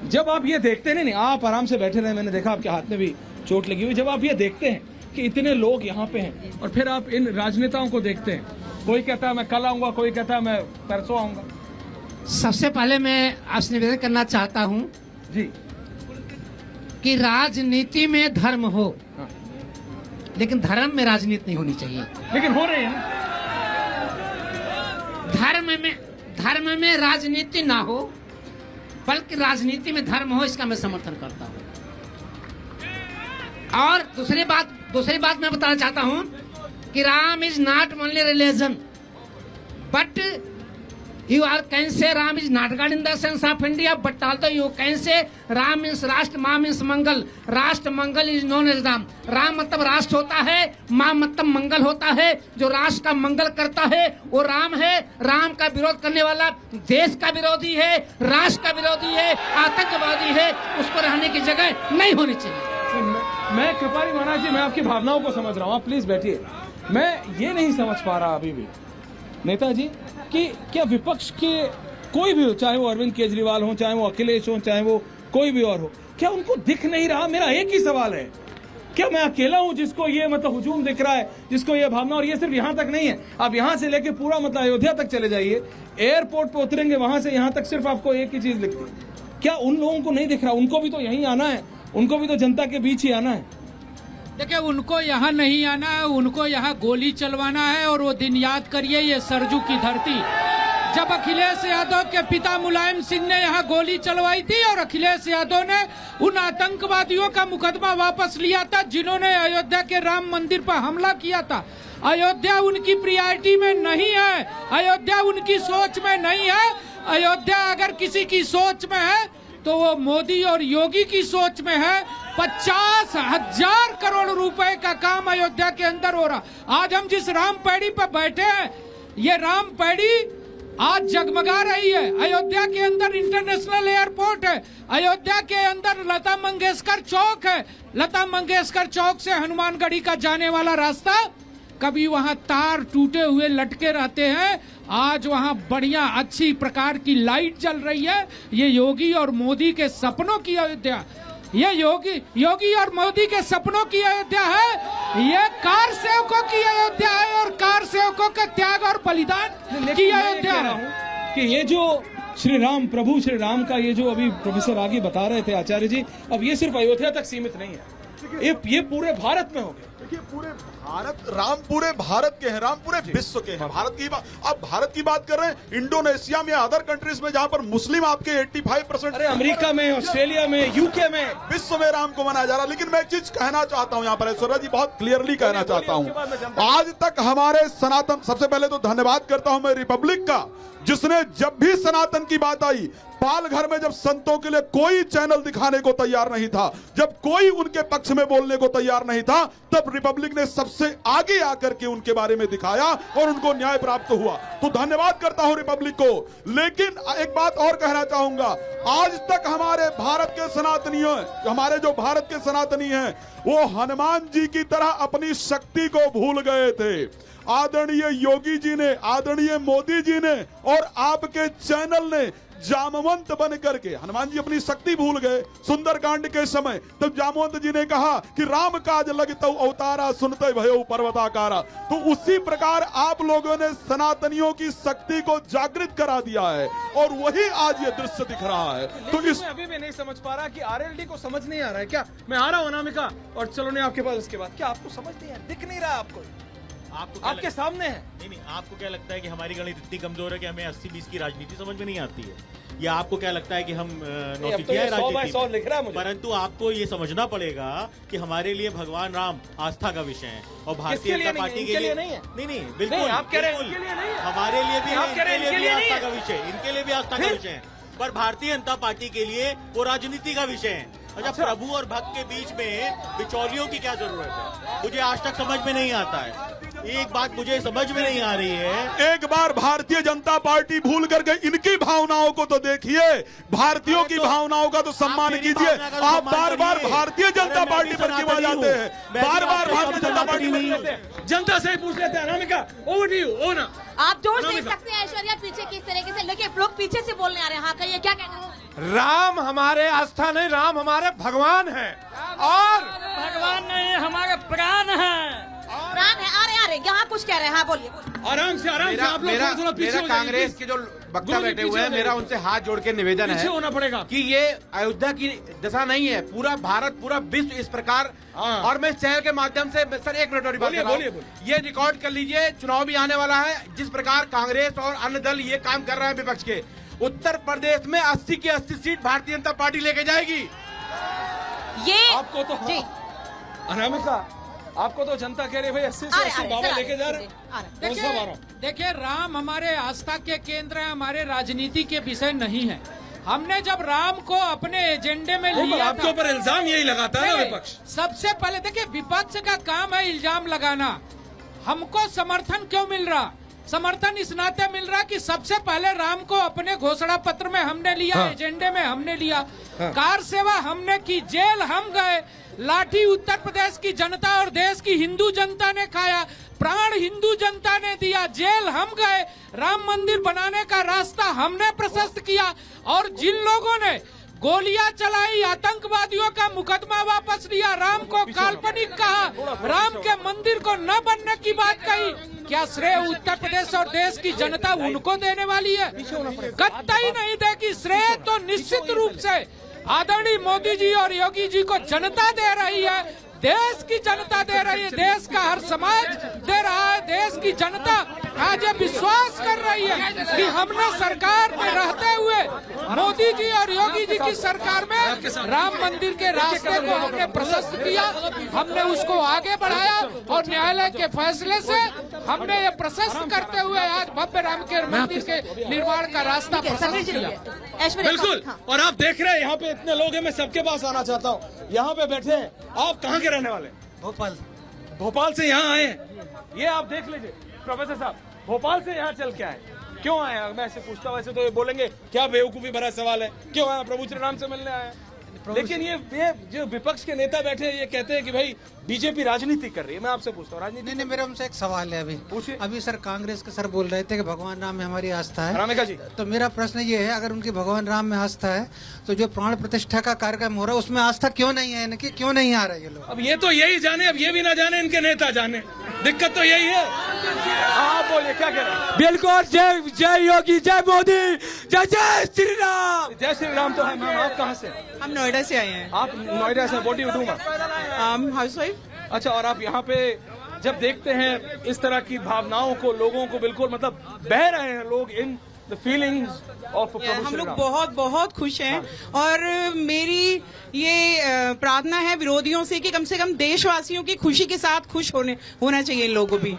जब आप ये देखते नहीं, आप आराम से बैठे रहे, मैंने देखा आपके हाथ में भी चोट लगी हुई, जब आप ये देखते हैं कि इतने लोग यहाँ पे हैं और फिर आप इन राजनेताओं को देखते हैं, कोई कहता है मैं कल आऊंगा, कोई कहता है मैं परसों आऊंगा। सबसे पहले मैं आपसे निवेदन करना चाहता हूं जी कि राजनीति में धर्म हो, हाँ। लेकिन धर्म में राजनीति नहीं होनी चाहिए। लेकिन हो रही है ना। धर्म में राजनीति ना हो, बल्कि राजनीति में धर्म हो, इसका मैं समर्थन करता हूं। और दूसरी बात मैं बताना चाहता हूं कि Ram is not only religion, but you are can say Ram is not God in the sense of India, but also you can say Ram means राष्ट्र, माँ means मंगल। राष्ट्र मंगल is known as Ram. Ram मतलब राष्ट्र होता है, माँ मतलब मंगल होता है। जो राष्ट्र का मंगल करता है वो राम है। राम का विरोध करने वाला देश का विरोधी है, राष्ट्र का विरोधी है, आतंकवादी है। उसको रहने की जगह नहीं होनी चाहिए। मैं कृपाली महाराज जी, मैं आपकी भावनाओं को समझ रहा हूँ, आप प्लीज बैठिए। मैं ये नहीं समझ पा रहा अभी भी नेताजी कि क्या विपक्ष के कोई भी हो, चाहे वो अरविंद केजरीवाल हो, चाहे वो अखिलेश हो, चाहे वो कोई भी और हो, क्या उनको दिख नहीं रहा? मेरा एक ही सवाल है, क्या मैं अकेला हूं जिसको ये मतलब हुजूम दिख रहा है, जिसको ये भावना? और ये सिर्फ यहां तक नहीं है, आप यहां से लेके पूरा मतलब अयोध्या तक चले जाइए, एयरपोर्ट पे उतरेंगे वहां से यहां तक सिर्फ आपको एक ही चीज दिखती है। क्या उन लोगों को नहीं दिख रहा? उनको भी तो यहीं आना है, उनको भी तो जनता के बीच ही आना है। देखिए, उनको यहाँ नहीं आना है, उनको यहाँ गोली चलवाना है। और वो दिन याद करिए, ये सरजू की धरती, जब अखिलेश यादव के पिता मुलायम सिंह ने यहाँ गोली चलवाई थी और अखिलेश यादव ने उन आतंकवादियों का मुकदमा वापस लिया था जिन्होंने अयोध्या के राम मंदिर पर हमला किया था। अयोध्या उनकी प्रायोरिटी में नहीं है, अयोध्या उनकी सोच में नहीं है। अयोध्या अगर किसी की सोच में है तो वो मोदी और योगी की सोच में है। 50,000 करोड़ रुपए का काम अयोध्या के अंदर हो रहा। आज हम जिस राम पैड़ी पर बैठे हैं, ये राम पैड़ी आज जगमगा रही है। अयोध्या के अंदर इंटरनेशनल एयरपोर्ट है, अयोध्या के अंदर लता मंगेशकर चौक है। लता मंगेशकर चौक से हनुमानगढ़ी का जाने वाला रास्ता, कभी वहां तार टूटे हुए लटके रहते हैं, आज वहां बढ़िया अच्छी प्रकार की लाइट जल रही है। ये योगी और मोदी के सपनों की अयोध्या, ये योगी और मोदी के सपनों की अयोध्या है। ये कार सेवकों की अयोध्या है और कार सेवकों के त्याग और बलिदान की अयोध्या है। कि ये जो श्री राम, प्रभु श्री राम का ये जो अभी प्रोफेसर आगे बता रहे थे आचार्य जी, अब ये सिर्फ अयोध्या तक सीमित नहीं है, ये पूरे भारत में हो गया। देखिए, पूरे भारत, राम पूरे भारत के हैं, राम पूरे विश्व के हैं। भारत की बात, आप भारत की बात कर रहे हैं, इंडोनेशिया में, अदर कंट्रीज में जहां पर मुस्लिम आपके 85%, अरे अमेरिका में, ऑस्ट्रेलिया में, यूके में, विश्व में राम को मनाया जा रहा है। लेकिन मैं एक चीज कहना चाहता हूं यहाँ पर, ऐश्वर्या जी, बहुत क्लियरली कहना चाहता हूं। आज तक हमारे सनातन, सबसे पहले तो धन्यवाद करता हूं मैं रिपब्लिक का, जिसने जब भी सनातन की बात आई, पाल घर में जब संतों के लिए कोई चैनल दिखाने को तैयार नहीं था, जब कोई उनके पक्ष में बोलने को तैयार नहीं था, तब रिपब्लिक ने सबसे आगे आकर के उनके बारे में दिखाया और उनको न्याय प्राप्त हुआ। तो धन्यवाद करता हूं रिपब्लिक को। लेकिन एक बात और कहना चाहूंगा, आज तक हमारे भारत के सनातनियों, हमारे जो भारत के सनातनी हैं, वो हनुमान जी की तरह अपनी शक्ति को भूल गए थे। आदरणीय योगी जी ने, आदरणीय मोदी जी ने और आपके चैनल ने जामवंत बन करके, हनुमान जी अपनी शक्ति भूल गए सुंदरकांड के समय, तब जामवंत जी ने कहा कि राम काज लगतौ अवतारा सुनते भयो पर्वताकारा। तो उसी प्रकार आप लोगों ने सनातनियों की शक्ति को जागृत करा दिया है और वही आज ये दृश्य दिख रहा है। तो इस मैं अभी भी नहीं समझ पा रहा कि आरएलडी को समझ नहीं आ रहा है क्या? मैं आ रहा हूं अनामिका और चलो नहीं आपके पास, उसके बाद क्या आपको समझ नहीं है, दिख नहीं रहा आपको? आपके सामने है। नहीं, आपको क्या लगता है कि हमारी गणित इतनी कमजोर है कि हमें 80-20 की राजनीति समझ में नहीं आती है? या आपको क्या लगता है कि हम नौसिखिया है राजनीति में? परंतु आपको ये समझना पड़ेगा कि हमारे लिए भगवान राम आस्था का विषय है और भारतीय जनता पार्टी के लिए नहीं है। नहीं, बिल्कुल आप कह रहे हैं हमारे लिए भी आस्था का विषय, इनके लिए भी आस्था का विषय है, पर भारतीय जनता पार्टी के लिए वो राजनीति का विषय है। अच्छा, प्रभु और भक्त के बीच में बिचौलियों की क्या जरूरत है? मुझे आज तक समझ में नहीं आता है। एक बात मुझे समझ में नहीं आ रही है। एक बार भारतीय जनता पार्टी भूल करके इनकी भावनाओं को तो देखिए, भारतीयों की भावनाओं का तो सम्मान कीजिए। आप बार बार भारतीय जनता पार्टी पर क्यों आ जाते हैं? बार बार भारतीय जनता पार्टी पर जनता से ही पूछ लेते हैं। Anamika, over to you. ओ ना, आप जोश देख सकते हैं ऐश्वर्या पीछे किस तरीके से, लेकिन लोग पीछे से बोलने आ रहे हैं। हाँ कहिए, क्या कहना है? राम हमारे आस्था नहीं, राम हमारे भगवान है। और भगवान नहीं, हमारे प्राण है। प्राण है। अरे यहाँ कुछ कह रहे हैं। हाँ बोलिए। आराम से आप लोग थोड़ा पीछे हो जाइए, कांग्रेस please। के जो वक्ता गुरु जी बैठे पीछे हुए हैं, हो मेरा जाइए। उनसे हाथ जोड़ के निवेदन पीछे है होना पड़ेगा कि ये अयोध्या की दशा नहीं है, पूरा भारत, पूरा विश्व इस प्रकार। हाँ। और मैं इस चैनल के माध्यम से सर 1 मिनट और बात बोलिए, कर रहा हूं। बोलिए। ये रिकॉर्ड कर लीजिए, चुनाव भी आने वाला है। जिस प्रकार कांग्रेस और अन्य दल ये काम कर रहे हैं विपक्ष के, उत्तर प्रदेश में 80 की 80 सीट भारतीय जनता पार्टी लेके जाएगी। ये आपको तो जी अनामिका, आपको तो जनता कह रही है भाई 80 से 80 बाबा लेके जा रहे हैं। कौन सा बाबा? देखिए, राम हमारे आस्था के केंद्र है, हमारे राजनीति के विषय नहीं है। हमने जब राम को अपने एजेंडे में लिया आपके था, ऊपर इल्जाम यही लगाता है ना नहीं, विपक्ष। सबसे पहले देखिए, विपक्ष का काम है इल्जाम लगाना। हमको समर्थन क्यों मिल रहा? समर्थन इस नाते मिल रहा कि सबसे पहले राम को अपने घोषणा पत्र में हमने लिया, हाँ। एजेंडे में हमने लिया, कार सेवा हमने की, जेल हम गए, लाठी उत्तर प्रदेश की जनता और देश की हिंदू जनता ने खाया, प्राण हिंदू जनता ने दिया, जेल हम गए, राम मंदिर बनाने का रास्ता हमने प्रशस्त किया। और जिन लोगों ने गोलियां चलाई, आतंकवादियों का मुकदमा वापस लिया, राम को काल्पनिक कहा, राम के मंदिर को न बनने की बात कही, क्या श्रेय उत्तर प्रदेश और देश की जनता उनको देने वाली है? कतई नहीं देगी। श्रेय तो निश्चित रूप से आदरणीय मोदी जी और योगी जी को जनता दे रही है, देश की जनता दे रही है, देश का हर समाज दे रहा है। देश की जनता आज ये विश्वास कर रही है कि हमने सरकार में रहते हुए मोदी जी और योगी जी की सरकार में राम मंदिर के रास्ते को हमने प्रशस्त किया, हमने उसको आगे बढ़ाया और न्यायालय के फैसले से हमने ये प्रशस्त करते हुए आज भव्य राम के मंदिर के निर्माण का रास्ता प्रशस्त किया। ऐश्वर्या बिल्कुल। हाँ। और आप देख रहे हैं यहाँ पे इतने लोग हैं, मैं सबके पास आना चाहता हूँ। यहाँ पे बैठे हैं, आप कहाँ के रहने वाले? भोपाल से यहाँ आए हैं। ये आप देख लीजिए प्रोफेसर साहब, भोपाल से यहाँ चल के आए, क्यों आए हैं? मैं ऐसे पूछता हूँ, ऐसे तो ये बोलेंगे क्या बेवकूफी भरा सवाल है, क्यों आए? प्रभु श्री राम से मिलने आए हैं। लेकिन ये जो विपक्ष के नेता बैठे हैं, ये कहते हैं कि भाई बीजेपी राजनीति कर रही है। मैं आपसे पूछता हूँ, राजनीति? नहीं, मेरा उनसे एक सवाल है। पूछिए। अभी सर कांग्रेस के सर बोल रहे थे कि भगवान राम में हमारी आस्था है। रामिका जी, तो मेरा प्रश्न ये है, अगर उनकी भगवान राम में आस्था है तो जो प्राण प्रतिष्ठा का कार्यक्रम हो रहा है उसमें आस्था क्यों नहीं है? इनकी क्यों नहीं आ रहे ये लोग? अब ये तो यही जाने, अब ये भी ना जाने, इनके नेता जाने। दिक्कत तो यही है। आप बोलिए, क्या कह रहे हैं? बिल्कुल। जय जय योगी, जय मोदी, जय जय श्री राम। जय श्री राम तो है। मैम आप कहाँ से? हम नोएडा से आए हैं। आप नोएडा से? What do you do ma'am? Housewife. अच्छा, और आप यहाँ पे जब देखते हैं इस तरह की भावनाओं को, लोगों को बिल्कुल मतलब बह रहे हैं लोग इन द फीलिंग्स ऑफ हम लोग बहुत बहुत खुश हैं। और मेरी ये प्रार्थना है विरोधियों से कि कम देशवासियों की खुशी के साथ खुश होना चाहिए इन लोगों को भी।